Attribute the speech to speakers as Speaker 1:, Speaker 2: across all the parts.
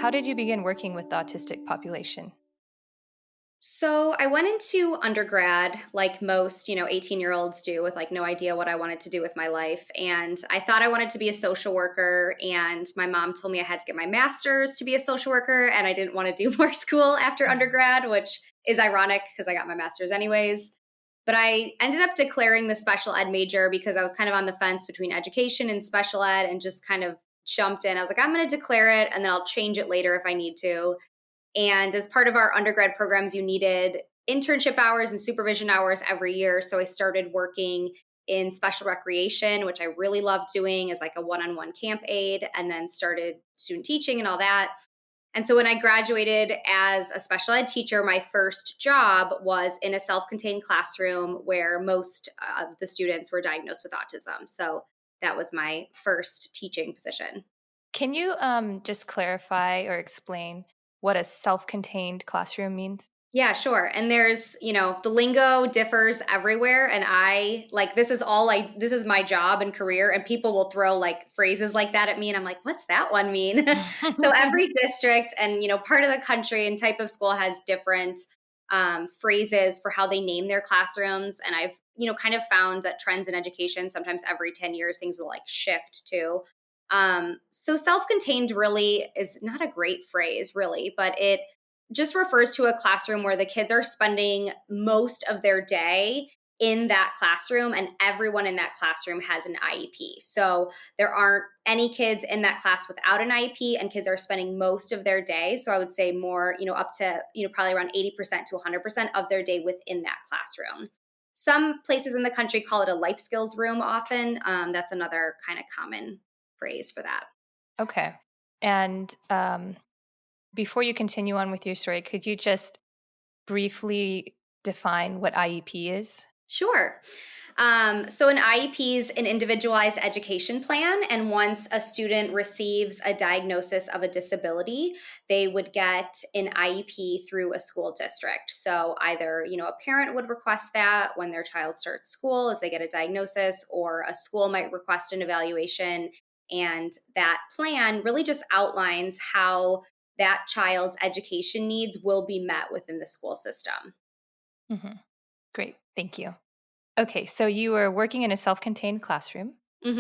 Speaker 1: how did you begin working with the autistic population?
Speaker 2: So I went into undergrad like most, 18-year-olds do with like no idea what I wanted to do with my life. And I thought I wanted to be a social worker. And my mom told me I had to get my master's to be a social worker. And I didn't want to do more school after undergrad, which is ironic because I got my master's anyways. But I ended up declaring the special ed major because I was kind of on the fence between education and special ed and just kind of jumped in. I was like, I'm going to declare it and then I'll change it later if I need to. And as part of our undergrad programs, you needed internship hours and supervision hours every year. So I started working in special recreation, which I really loved doing as like a one-on-one camp aide, and then started student teaching and all that. And so when I graduated as a special ed teacher, my first job was in a self-contained classroom where most of the students were diagnosed with autism. So that was my first teaching position.
Speaker 1: Can you just clarify or explain what a self-contained classroom means?
Speaker 2: Yeah, sure. And there's, the lingo differs everywhere. And I like, this is my job and career. And people will throw like phrases like that at me. And I'm like, what's that one mean? So every district and, part of the country and type of school has different phrases for how they name their classrooms. And I've, kind of found that trends in education, sometimes every 10 years, things will like shift too. So self contained really is not a great phrase, really, but it just refers to a classroom where the kids are spending most of their day in that classroom and everyone in that classroom has an IEP. So there aren't any kids in that class without an IEP and kids are spending most of their day. So I would say more, up to, probably around 80% to 100% of their day within that classroom. Some places in the country call it a life skills room often. That's another kind of common phrase for that.
Speaker 1: Okay. And before you continue on with your story, could you just briefly define what IEP is?
Speaker 2: Sure. So an IEP is an individualized education plan. And once a student receives a diagnosis of a disability, they would get an IEP through a school district. So either, a parent would request that when their child starts school as they get a diagnosis, or a school might request an evaluation. And that plan really just outlines how that child's education needs will be met within the school system.
Speaker 1: hmm Great. Thank you. Okay. So you were working in a self-contained classroom.
Speaker 2: hmm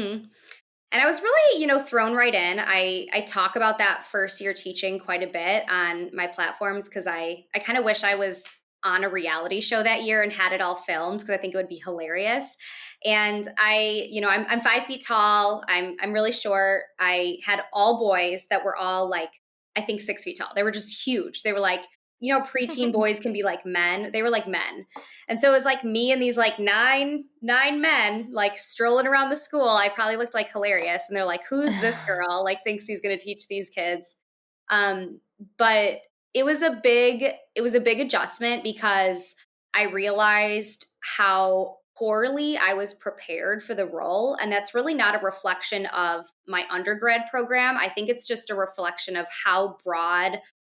Speaker 2: And I was really, thrown right in. I talk about that first year teaching quite a bit on my platforms because I kind of wish I was on a reality show that year and had it all filmed because I think it would be hilarious. And I'm 5 feet tall. I'm really short. I had all boys that were all like, I think 6 feet tall. They were just huge. They were like, preteen boys can be like men. They were like men. And so it was like me and these like nine men like strolling around the school. I probably looked like hilarious. And they're like, who's this girl? Like thinks he's going to teach these kids. Um, but it was a big adjustment because I realized how poorly I was prepared for the role. And that's really not a reflection of my undergrad program. I think it's just a reflection of how broad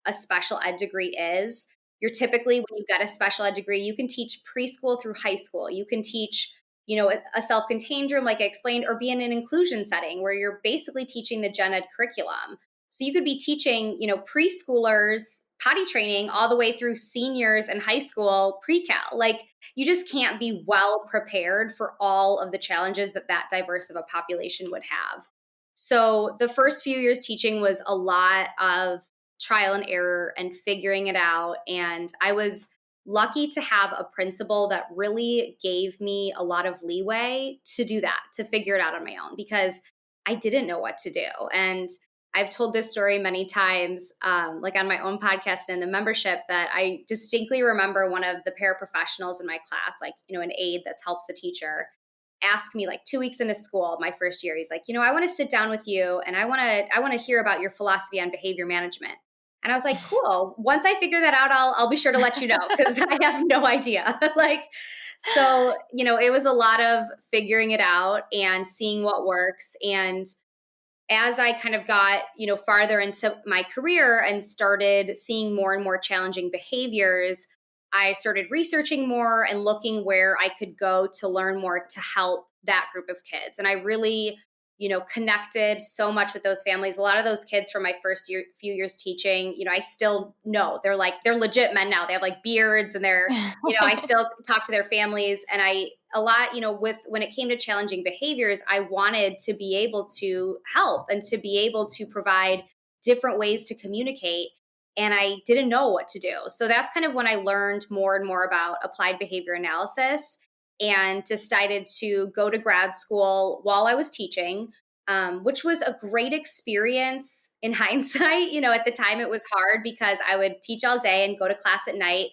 Speaker 2: a special ed degree is. You're typically, when you get a special ed degree, you can teach preschool through high school. You can teach, a self-contained room, like I explained, or be in an inclusion setting where you're basically teaching the gen ed curriculum. So you could be teaching, preschoolers potty training all the way through seniors and high school pre-cal. Like you just can't be well prepared for all of the challenges that diverse of a population would have. So the first few years teaching was a lot of trial and error and figuring it out. And I was lucky to have a principal that really gave me a lot of leeway to do that, to figure it out on my own, because I didn't know what to do. And I've told this story many times, like on my own podcast and in the membership, that I distinctly remember one of the paraprofessionals in my class, like, an aide that helps the teacher, ask me like 2 weeks into school, my first year, he's like, I want to sit down with you and I want to hear about your philosophy on behavior management. And I was like, cool. Once I figure that out, I'll be sure to let you know because I have no idea. So, it was a lot of figuring it out and seeing what works. And as I kind of got, farther into my career and started seeing more and more challenging behaviors, I started researching more and looking where I could go to learn more to help that group of kids. And I really, connected so much with those families. A lot of those kids from my few years teaching, I still know they're legit men now. They have like beards and I still talk to their families. And when it came to challenging behaviors, I wanted to be able to help and to be able to provide different ways to communicate. And I didn't know what to do. So that's kind of when I learned more and more about applied behavior analysis and decided to go to grad school while I was teaching, which was a great experience in hindsight. At the time it was hard because I would teach all day and go to class at night.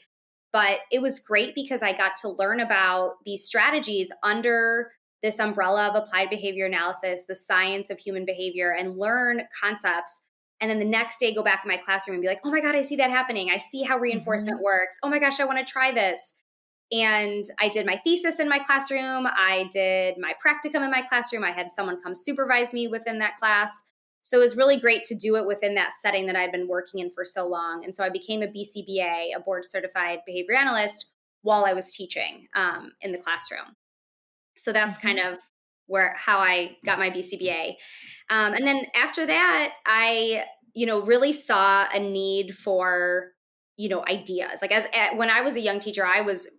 Speaker 2: But it was great because I got to learn about these strategies under this umbrella of applied behavior analysis, the science of human behavior, and learn concepts. And then the next day, go back in my classroom and be like, oh my God, I see that happening. I see how reinforcement works. Oh my gosh, I want to try this. And I did my thesis in my classroom. I did my practicum in my classroom. I had someone come supervise me within that class. So it was really great to do it within that setting that I'd been working in for so long. And so I became a BCBA, a Board Certified Behavior Analyst, while I was teaching in the classroom. So that's kind of how I got my BCBA. And then after that, I, really saw a need for ideas. Like when I was a young teacher,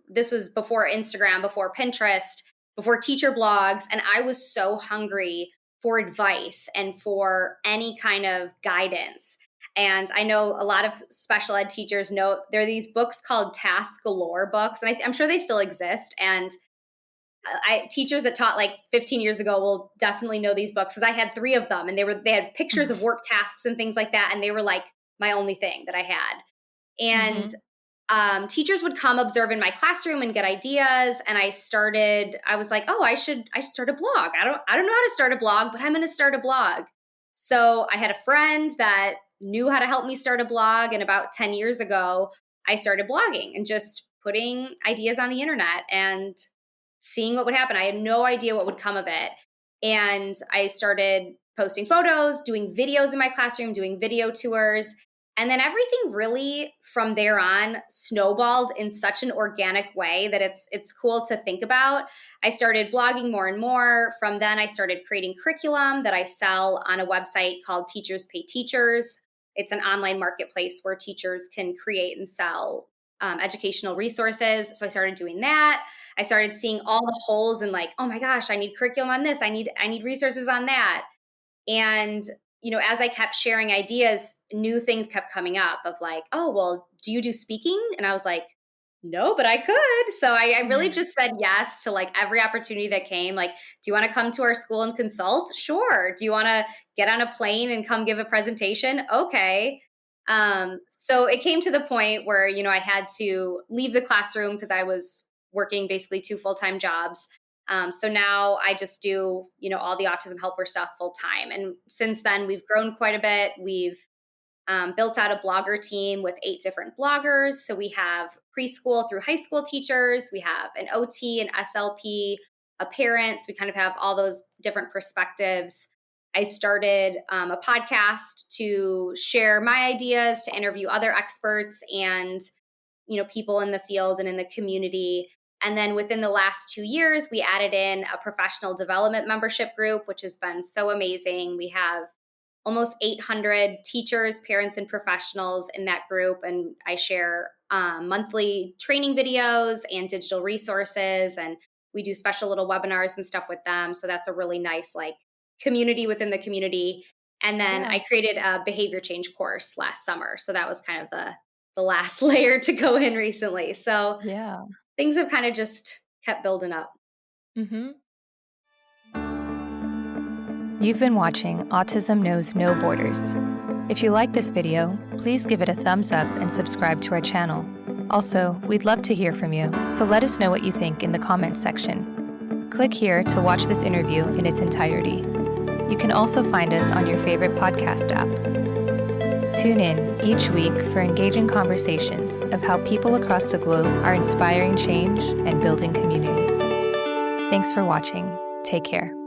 Speaker 2: this was before Instagram, before Pinterest, before teacher blogs. And I was so hungry for advice and for any kind of guidance. And I know a lot of special ed teachers know there are these books called Task Galore books. And I'm sure they still exist. And teachers that taught like 15 years ago will definitely know these books because I had 3 of them and they had pictures of work tasks and things like that. And they were like my only thing that I had. And teachers would come observe in my classroom and get ideas. And I was like, oh, I should start a blog. I don't know how to start a blog, but I'm going to start a blog. So I had a friend that knew how to help me start a blog. And about 10 years ago, I started blogging and just putting ideas on the internet and seeing what would happen. I had no idea what would come of it. And I started posting photos, doing videos in my classroom, doing video tours. And then everything really from there on snowballed in such an organic way that it's cool to think about. I started blogging more and more. From then I started creating curriculum that I sell on a website called Teachers Pay Teachers. It's an online marketplace where teachers can create and sell educational resources. So I started doing that. I started seeing all the holes and like, oh my gosh, I need curriculum on this. I need resources on that. And as I kept sharing ideas, new things kept coming up of like, oh, well, do you do speaking? And I was like, no, but I could. So I really just said yes to like every opportunity that came. Like, do you want to come to our school and consult? Sure. Do you want to get on a plane and come give a presentation? Okay. So it came to the point where, I had to leave the classroom because I was working basically 2 full-time jobs. So now I just do, all the Autism Helper stuff full time. And since then we've grown quite a bit. We've built out a blogger team with 8 different bloggers. So we have preschool through high school teachers. We have an OT, an SLP, a parent. So we kind of have all those different perspectives. I started a podcast to share my ideas, to interview other experts and, people in the field and in the community. And then within the last 2 years, we added in a professional development membership group, which has been so amazing. We have almost 800 teachers, parents, and professionals in that group. And I share monthly training videos and digital resources. And we do special little webinars and stuff with them. So that's a really nice community within the community. And then I created a behavior change course last summer. So that was kind of the last layer to go in recently. So things have kind of just kept building up.
Speaker 1: You've been watching Autism Knows No Borders. If you like this video, please give it a thumbs up and subscribe to our channel. Also, we'd love to hear from you, so let us know what you think in the comments section. Click here to watch this interview in its entirety. You can also find us on your favorite podcast app. Tune in each week for engaging conversations of how people across the globe are inspiring change and building community. Thanks for watching. Take care.